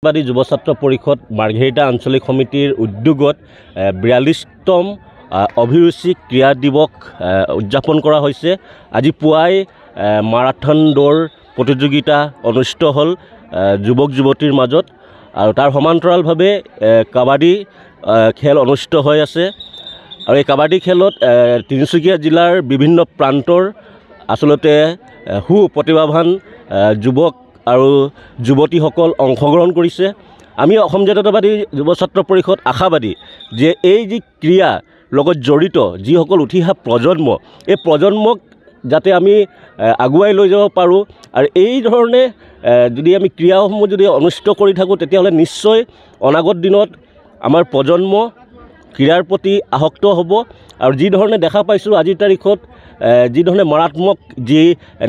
বাদী যুৱ ছাত্ৰ পৰিষদ মাৰ্ঘেৰিটা আঞ্চলিক সমিতিৰ উদ্যোগত ৪২তম অভিৰুচি ক্ৰীড়া দিৱস উদযাপন কৰা হৈছে। আজি পুৱাই মাৰাথন দৌৰ প্ৰতিযোগিতা অনুষ্ঠিত হ'ল যুৱক যুৱতীৰ মাজত, আৰু তাৰ সমান্তৰালভাৱে কাবাডী খেল অনুষ্ঠিত হৈ আছে। আৰু এই কাবাডী খেলত তিনিচুকীয়া জিলাৰ বিভিন্ন প্ৰান্তৰ আচলতে প্ৰতিভাৱান যুৱক আৰু যুৱতীসকল অংশগ্ৰহণ কৰিছে। আমি অসম জাতীয়তাবাদী যুৱ ছাত্ৰ পৰিষদ আশাবাদী যে এই যি ক্ৰীড়া লগত জড়িত যিসকল উঠি অহা প্ৰজন্ম, এই প্ৰজন্মক যাতে আমি আগুৱাই লৈ যাব পাৰোঁ, আৰু এই ধৰণে যদি আমি ক্ৰীড়াসমূহ যদি অনুষ্ঠিত কৰি থাকোঁ তেতিয়াহ'লে নিশ্চয় অনাগত দিনত আমাৰ প্ৰজন্ম ক্ৰীড়াৰ প্ৰতি আসক্ত হ'ব। আৰু যি ধৰণে দেখা পাইছোঁ আজিৰ তাৰিখত যি ধৰণে মাৰাত্মক যি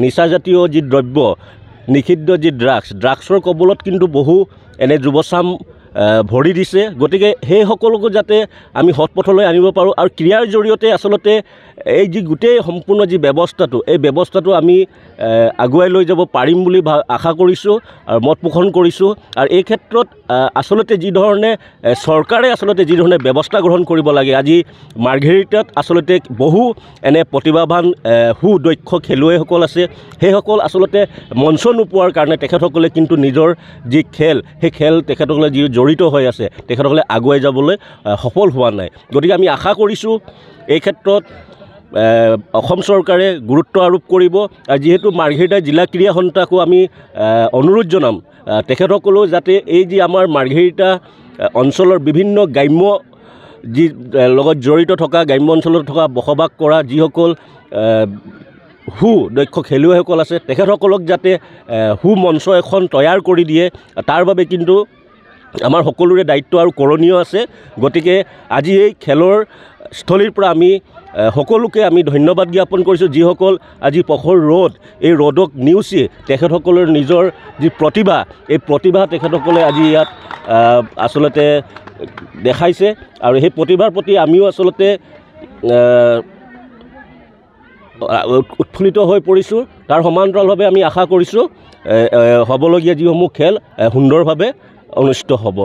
নিচাজাতীয় যি দ্ৰব্য, নিষিদ্ধ যি ড্ৰাগছৰ কবলত কিন্তু বহু এনে যুৱচাম ভৰি দিছে। গতিকে সেই সকলোকো যাতে আমি সৎ পথলৈ আনিব পাৰোঁ, আৰু ক্ৰীড়াৰ জৰিয়তে আচলতে এই যি গোটেই সম্পূৰ্ণ যি ব্যৱস্থাটো, এই ব্যৱস্থাটো আমি আগুৱাই লৈ যাব পাৰিম বুলি আশা কৰিছোঁ আৰু মত পোষণ কৰিছোঁ। আৰু এই ক্ষেত্ৰত আচলতে যি ধৰণে চৰকাৰে আচলতে যি ধৰণে ব্যৱস্থা গ্ৰহণ কৰিব লাগে, আজি মাৰ্ঘেৰিটাত আচলতে বহু এনে প্ৰতিভাৱান সুদক্ষ খেলুৱৈসকল আছে। সেইসকল আচলতে মঞ্চ নোপোৱাৰ কাৰণে তেখেতসকলে কিন্তু নিজৰ যি খেল, সেই খেল তেখেতসকলে যি জড়িত হৈ আছে তেখেতসকলে আগুৱাই যাবলৈ সফল হোৱা নাই। গতিকে আমি আশা কৰিছোঁ এই ক্ষেত্ৰত অসম চৰকাৰে গুৰুত্ব আৰোপ কৰিব। আৰু যিহেতু মাৰ্ঘেৰিটা জিলা ক্ৰীড়া সন্থাকো আমি অনুৰোধ জনাম তেখেতসকলেও যাতে এই যি আমাৰ মাৰ্ঘেৰিটা অঞ্চলৰ বিভিন্ন গ্ৰাম্য যি লগত জড়িত থকা, গ্ৰাম্য অঞ্চলত থকা বসবাস কৰা যিসকল সুদক্ষ খেলুৱৈসকল আছে তেখেতসকলক যাতে সুমঞ্চ এখন তৈয়াৰ কৰি দিয়ে, তাৰ বাবে কিন্তু আমাৰ সকলোৰে দায়িত্ব আৰু কৰণীয় আছে। গতিকে আজি এই খেলৰ স্থলীৰ পৰা আমি সকলোকে আমি ধন্যবাদ জ্ঞাপন কৰিছোঁ, যিসকল আজি প্ৰখৰ ৰ'দ, এই ৰ'দক নেওচি তেখেতসকলৰ নিজৰ যি প্ৰতিভা, এই প্ৰতিভা তেখেতসকলে আজি ইয়াত আচলতে দেখাইছে। আৰু সেই প্ৰতিভাৰ প্ৰতি আমিও আচলতে উৎফুল্লিত হৈ পৰিছোঁ। তাৰ সমান্তৰালভাৱে আমি আশা কৰিছোঁ হ'বলগীয়া যিসমূহ খেল সুন্দৰভাৱে অনুষ্ঠিত হ'ব।